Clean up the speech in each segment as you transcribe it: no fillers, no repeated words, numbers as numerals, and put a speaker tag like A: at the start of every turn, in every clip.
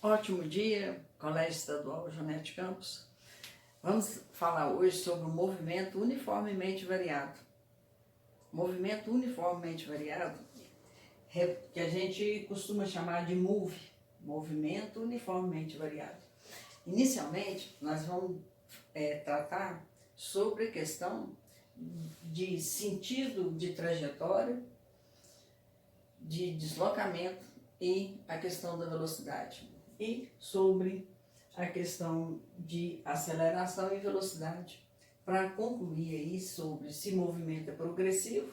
A: Ótimo dia, Colégio Estadual Joanete Campos. Vamos falar hoje sobre o movimento uniformemente variado. Movimento uniformemente variado, que a gente costuma chamar de MUV, movimento uniformemente variado. Inicialmente, nós vamos tratar sobre a questão de sentido de trajetória, de deslocamento e a questão da velocidade. E sobre a questão de aceleração e velocidade, para concluir aí sobre se o movimento é progressivo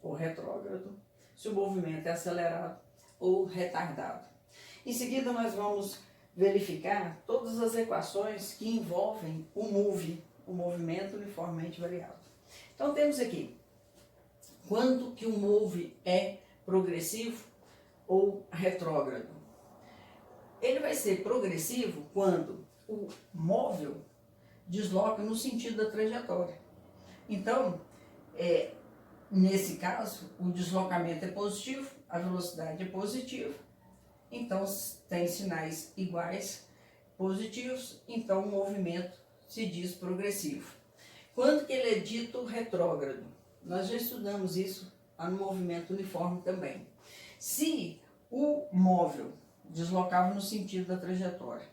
A: ou retrógrado, se o movimento é acelerado ou retardado. Em seguida, nós vamos verificar todas as equações que envolvem o MUV, o movimento uniformemente variado. Então, temos aqui, quando que o MUV é progressivo ou retrógrado? Ele vai ser progressivo quando o móvel desloca no sentido da trajetória. Então, nesse caso, o deslocamento é positivo, a velocidade é positiva, então tem sinais iguais positivos, então o movimento se diz progressivo. Quando que ele é dito retrógrado? Nós já estudamos isso no movimento uniforme também. Se o móvel deslocava no sentido da trajetória,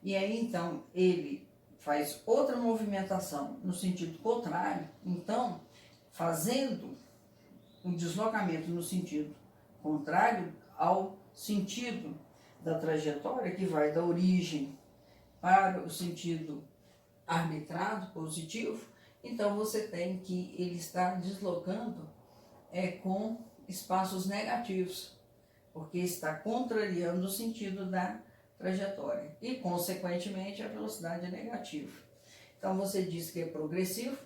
A: e aí então ele faz outra movimentação no sentido contrário, então fazendo um deslocamento no sentido contrário ao sentido da trajetória, que vai da origem para o sentido arbitrado, positivo, então você tem que ele está deslocando com espaços negativos, porque está contrariando o sentido da trajetória e, consequentemente, a velocidade é negativa. Então, você diz que é progressivo,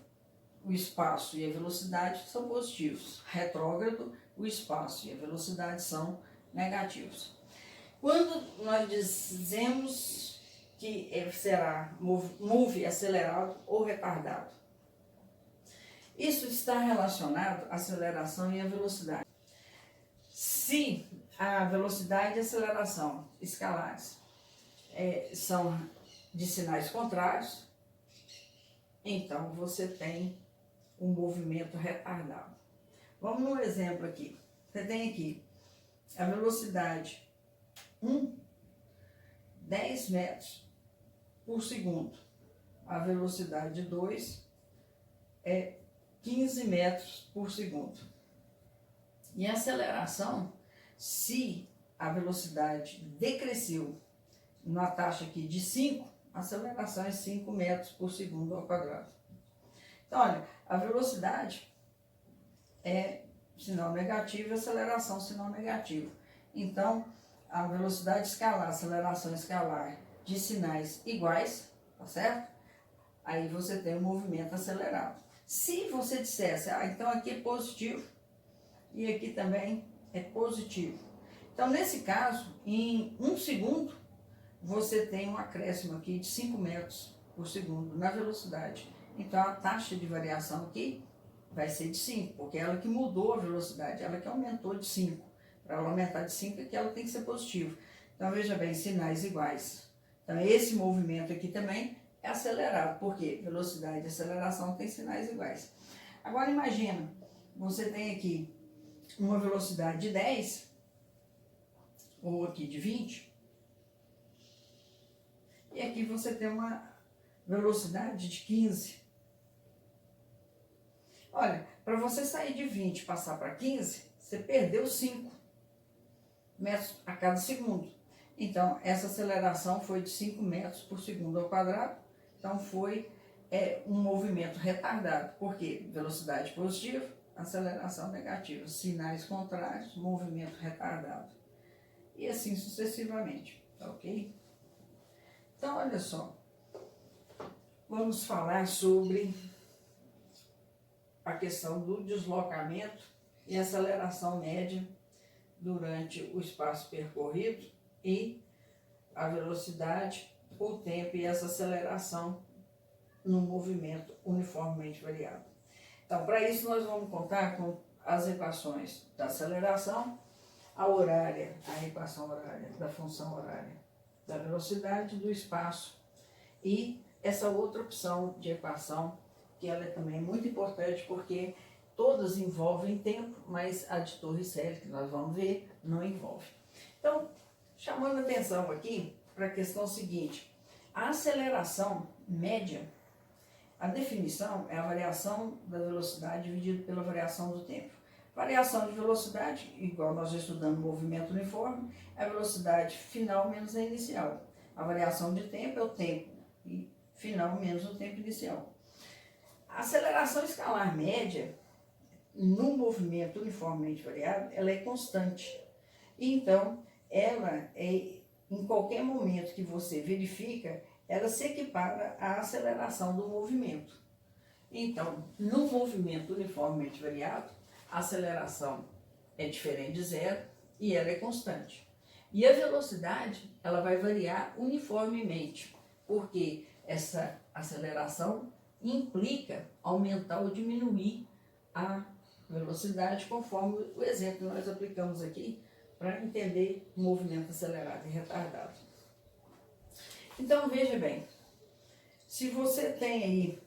A: o espaço e a velocidade são positivos. Retrógrado, o espaço e a velocidade são negativos. Quando nós dizemos que será MUV acelerado ou retardado, isso está relacionado à aceleração e à velocidade. Se a velocidade e a aceleração escalares são de sinais contrários, então você tem um movimento retardado. Vamos num exemplo aqui. Você tem aqui a velocidade 10 metros por segundo. A velocidade 2 é 15 metros por segundo. E a aceleração, se a velocidade decresceu na taxa aqui de 5, a aceleração é 5 metros por segundo ao quadrado. Então, olha, a velocidade é sinal negativo e a aceleração sinal negativo. Então, a velocidade escalar, a aceleração escalar de sinais iguais, tá certo? Aí você tem um movimento acelerado. Se você dissesse, então aqui é positivo e aqui também é positivo. Então, nesse caso, em 1 segundo, você tem um acréscimo aqui de 5 metros por segundo na velocidade. Então, a taxa de variação aqui vai ser de 5, porque ela que mudou a velocidade, ela que aumentou de 5. Para ela aumentar de 5, aqui ela tem que ser positivo. Então, veja bem, sinais iguais. Então, esse movimento aqui também é acelerado, porque velocidade e aceleração têm sinais iguais. Agora, imagina, você tem aqui uma velocidade de 10, ou aqui de 20, e aqui você tem uma velocidade de 15. Olha, para você sair de 20 e passar para 15, você perdeu 5 metros a cada segundo. Então, essa aceleração foi de 5 metros por segundo ao quadrado. Então, foi um movimento retardado. Por quê? Velocidade positiva, aceleração negativa. Sinais contrários, movimento retardado. E assim sucessivamente, tá ok? Então, olha só. Vamos falar sobre a questão do deslocamento e aceleração média durante o espaço percorrido e a velocidade, o tempo e essa aceleração no movimento uniformemente variado. Então, para isso nós vamos contar com as equações da aceleração, a horária, a equação horária, da função horária da velocidade, do espaço e essa outra opção de equação, que ela é também muito importante porque todas envolvem tempo, mas a de Torricelli, que nós vamos ver, não envolve. Então, chamando a atenção aqui para a questão seguinte, a aceleração média, a definição é a variação da velocidade dividida pela variação do tempo. Variação de velocidade, igual nós estudamos movimento uniforme, é a velocidade final menos a inicial. A variação de tempo é o tempo e final menos o tempo inicial. A aceleração escalar média, no movimento uniformemente variado, ela é constante. Então, ela é, em qualquer momento que você verifica, ela se equipara à aceleração do movimento. Então, no movimento uniformemente variado, a aceleração é diferente de zero e ela é constante. E a velocidade, ela vai variar uniformemente, porque essa aceleração implica aumentar ou diminuir a velocidade, conforme o exemplo que nós aplicamos aqui, para entender o movimento acelerado e retardado. Então, veja bem, se você tem aí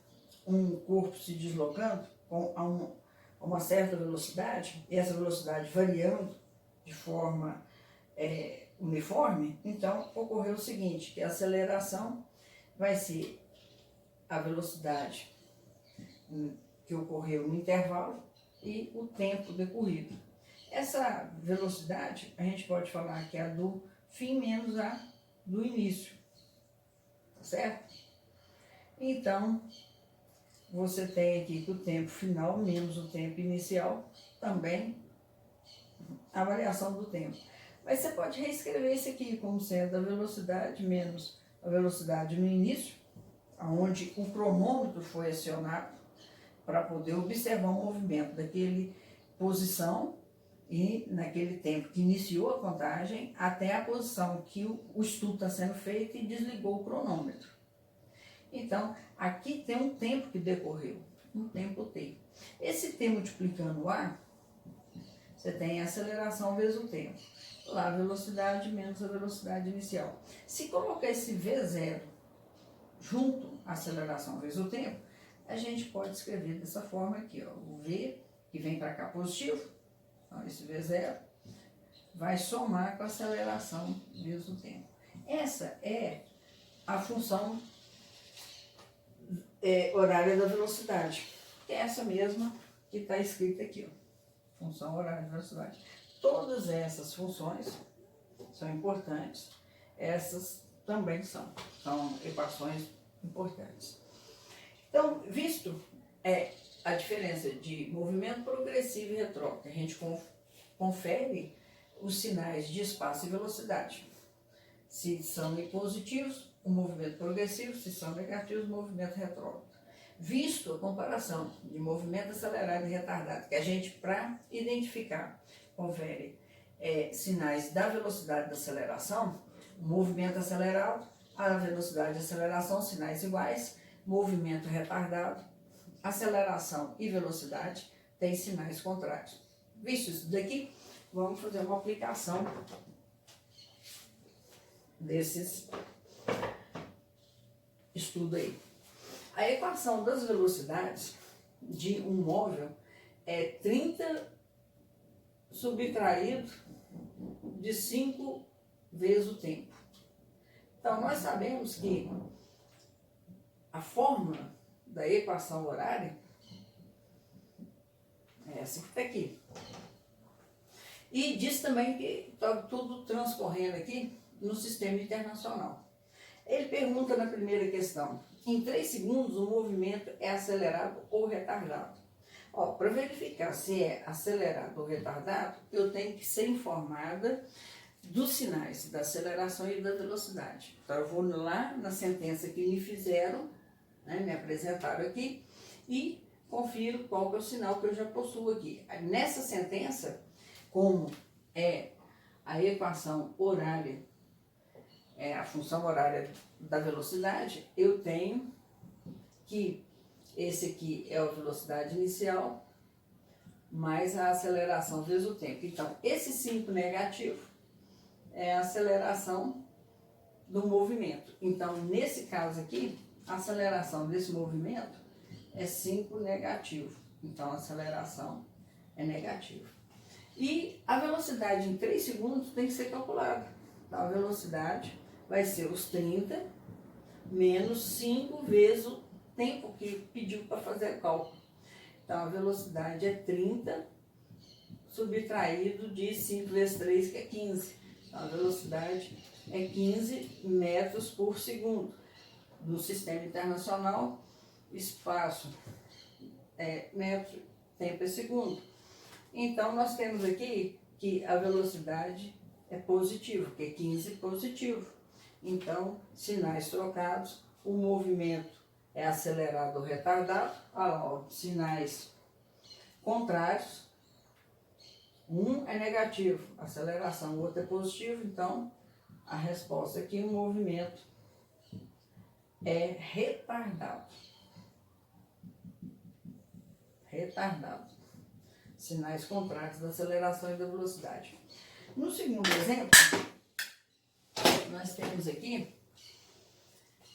A: um corpo se deslocando com uma certa velocidade, e essa velocidade variando de forma uniforme, então ocorreu o seguinte, que a aceleração vai ser a velocidade que ocorreu no intervalo e o tempo decorrido. Essa velocidade, a gente pode falar que é a do fim menos a do início, tá certo? Então, você tem aqui que o tempo final menos o tempo inicial, também a variação do tempo. Mas você pode reescrever isso aqui como sendo a velocidade menos a velocidade no início, onde o cronômetro foi acionado para poder observar o movimento daquele posição e naquele tempo que iniciou a contagem até a posição que o estudo está sendo feito e desligou o cronômetro. Então, aqui tem um tempo que decorreu, um tempo T. Esse T multiplicando A, você tem a aceleração vezes o tempo. Lá, a velocidade menos a velocidade inicial. Se colocar esse V0 junto à aceleração vezes o tempo, a gente pode escrever dessa forma aqui, ó, o V, que vem para cá positivo, então esse V0 vai somar com a aceleração vezes o tempo. Essa é a função horária da velocidade, que é essa mesma que está escrita aqui, ó, função horária da velocidade. Todas essas funções são importantes, essas também são equações importantes. Então, visto a diferença de movimento progressivo e retrógrado, a gente confere os sinais de espaço e velocidade. Se são positivos, o movimento progressivo, se são negativos, o movimento retrógrado. Visto a comparação de movimento acelerado e retardado, que a gente, para identificar, confere sinais da velocidade da aceleração, movimento acelerado, a velocidade de aceleração, sinais iguais, movimento retardado, aceleração e velocidade têm sinais contrários. Visto isso daqui, vamos fazer uma aplicação desses estudos aí. A equação das velocidades de um móvel é 30 subtraído de 5 vezes o tempo. Então, nós sabemos que a fórmula da equação horária é essa que está aqui. E diz também que está tudo transcorrendo aqui no sistema internacional. Ele pergunta na primeira questão, em 3 segundos o movimento é acelerado ou retardado? Para verificar se é acelerado ou retardado, eu tenho que ser informada dos sinais da aceleração e da velocidade. Então, eu vou lá na sentença que me fizeram, né, me apresentaram aqui, e confiro qual que é o sinal que eu já possuo aqui. Nessa sentença, como é a equação horária, a função horária da velocidade, eu tenho que esse aqui é a velocidade inicial, mais a aceleração vezes o tempo. Então, esse 5 negativo é a aceleração do movimento. Então, nesse caso aqui, a aceleração desse movimento é 5 negativo. Então, a aceleração é negativa. E a velocidade em 3 segundos tem que ser calculada. Então, a velocidade vai ser os 30 menos 5 vezes o tempo que pediu para fazer o cálculo. Então, a velocidade é 30 subtraído de 5 vezes 3, que é 15. Então, a velocidade é 15 metros por segundo. No sistema internacional, espaço é metro, tempo é segundo. Então, nós temos aqui que a velocidade é positiva, que é 15 positivo. Então, sinais trocados, o movimento é acelerado ou retardado. Sinais contrários, um é negativo, aceleração, o outro é positivo. Então, a resposta aqui, o movimento é retardado. Retardado. Sinais contrários da aceleração e da velocidade. No segundo exemplo, nós temos aqui,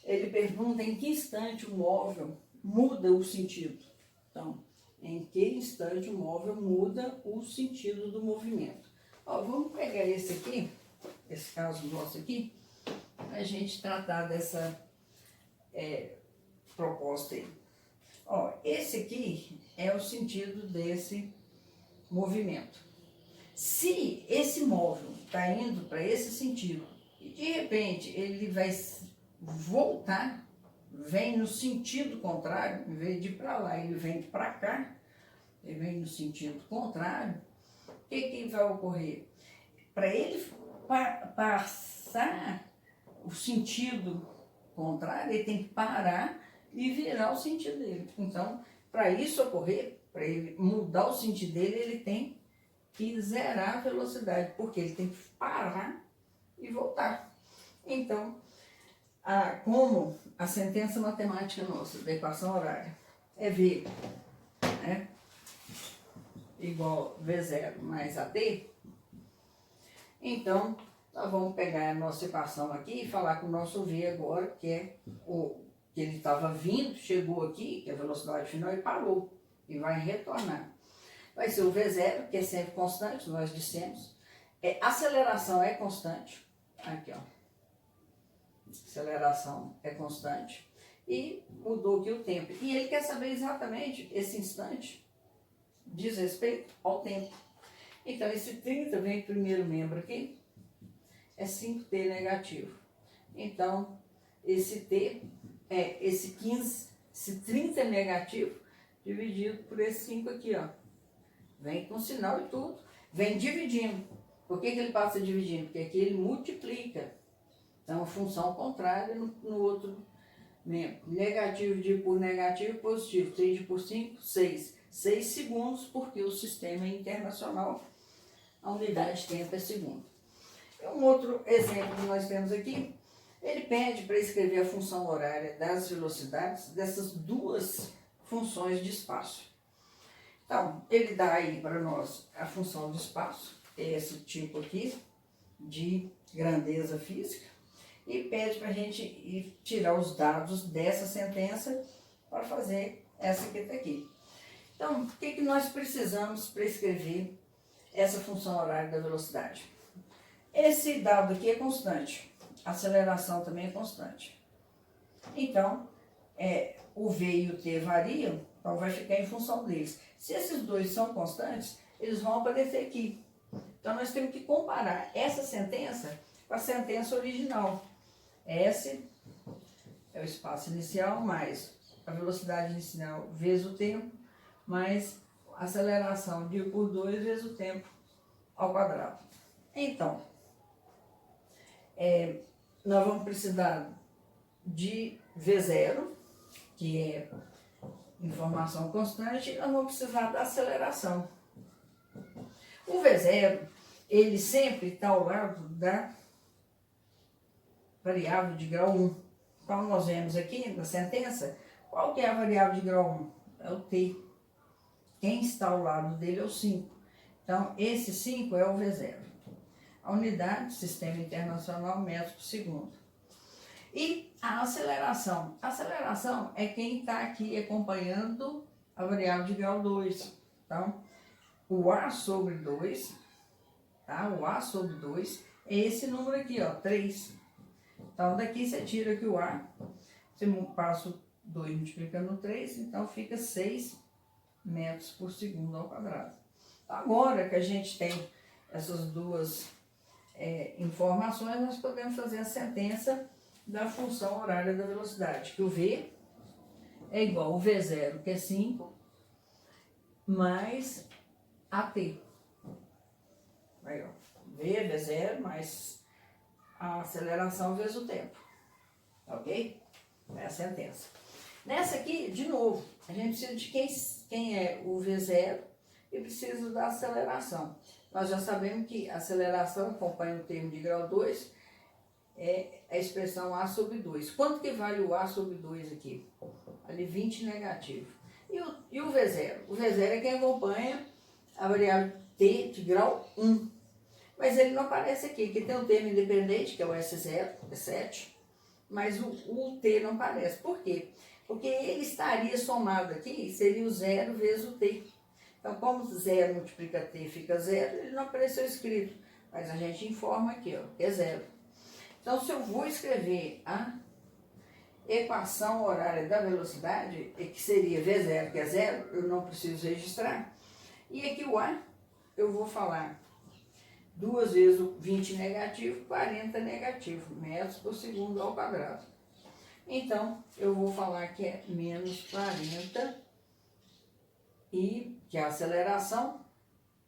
A: ele pergunta em que instante o móvel muda o sentido. Então, em que instante o móvel muda o sentido do movimento. Vamos pegar esse aqui, esse caso nosso aqui, para a gente tratar dessa proposta aí. Esse aqui é o sentido desse movimento. Se esse móvel está indo para esse sentido e de repente ele vai voltar, vem no sentido contrário, em vez de ir para lá, ele vem para cá, ele vem no sentido contrário, o que vai ocorrer? Para ele passar o sentido contrário, ele tem que parar e virar o sentido dele. Então, para isso ocorrer, para ele mudar o sentido dele, ele tem que zerar a velocidade, porque ele tem que parar e voltar. Então, como a sentença matemática nossa da equação horária é V, né, igual V0 mais AT, então nós vamos pegar a nossa equação aqui e falar com o nosso V agora, que é o que ele estava vindo, chegou aqui, que é a velocidade final, e parou, e vai retornar. Vai ser o V0, que é sempre constante, nós dissemos. Aceleração é constante. Aqui, aceleração é constante. E mudou aqui o tempo. E ele quer saber exatamente esse instante, diz respeito ao tempo. Então, esse 30 vem o primeiro membro aqui, é 5t negativo. Então, esse t é esse 15, esse 30 é negativo, dividido por esse 5 aqui, Vem com sinal e tudo, vem dividindo. Por que ele passa dividindo? Porque aqui ele multiplica. Então, função contrária no outro membro. Negativo dividido por negativo, positivo. 30 por 5, 6. 6 segundos, porque o sistema é internacional, a unidade de tempo é segundo. Um outro exemplo que nós temos aqui, ele pede para escrever a função horária das velocidades dessas duas funções de espaço. Então, ele dá aí para nós a função de espaço, esse tipo aqui de grandeza física, e pede para a gente ir tirar os dados dessa sentença para fazer essa que está aqui. Então, o que nós precisamos para escrever essa função horária da velocidade? Esse dado aqui é constante, a aceleração também é constante. Então, o V e o T variam, então vai ficar em função deles. Se esses dois são constantes, eles vão aparecer aqui. Então, nós temos que comparar essa sentença com a sentença original. S é o espaço inicial, mais a velocidade inicial vezes o tempo, mais a aceleração de 1 por 2 vezes o tempo ao quadrado. Então, nós vamos precisar de V0, que é informação constante, e nós vamos precisar da aceleração. O V0, ele sempre está ao lado da variável de grau 1. Então, nós vemos aqui na sentença, qual que é a variável de grau 1? É o T. Quem está ao lado dele é o 5. Então, esse 5 é o V0. A unidade, sistema internacional, metro por segundo. E a aceleração. A aceleração é quem está aqui acompanhando a variável de grau 2. Então, o A sobre 2, tá? O A sobre 2 é esse número aqui, ó, 3. Então, daqui você tira aqui o A, você passa o 2 multiplicando 3, então fica 6 metros por segundo ao quadrado. Agora que a gente tem essas duas informações, nós podemos fazer a sentença da função horária da velocidade, que o V é igual ao V0, que é 5, mais AT. Aí, ó, V é V0 mais a aceleração vezes o tempo. Ok? É a sentença. Nessa aqui, de novo, a gente precisa de quem é o V0 e precisa da aceleração. Nós já sabemos que a aceleração acompanha o termo de grau 2, é a expressão A sobre 2. Quanto que vale o A sobre 2 aqui? Ali 20 negativo. E o V0? O V0 é quem acompanha a variável T de grau 1. Mas ele não aparece aqui, que tem um termo independente, que é o S0, é 7, mas o T não aparece. Por quê? Porque ele estaria somado aqui, seria o 0 vezes o T. Então, como 0 multiplica T fica 0, ele não apareceu escrito. Mas a gente informa aqui, ó, que é 0. Então, se eu vou escrever a equação horária da velocidade, que seria V0, que é 0, eu não preciso registrar. E aqui o A, eu vou falar 2 vezes o 20 negativo, 40 negativo, metros por segundo ao quadrado. Então, eu vou falar que é menos 40 e que é a aceleração,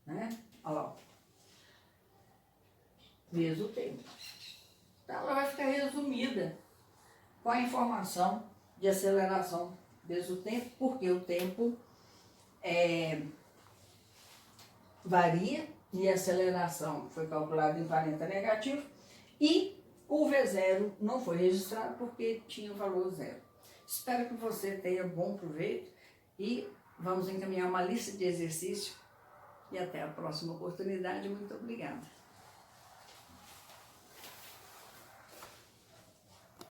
A: né? Olha lá, vezes o tempo. Então, ela vai ficar resumida com a informação de aceleração vezes o tempo, porque o tempo varia e a aceleração foi calculada em 40 negativo e o V0 não foi registrado porque tinha o valor 0. Espero que você tenha bom proveito e vamos encaminhar uma lista de exercícios e até a próxima oportunidade. Muito obrigada.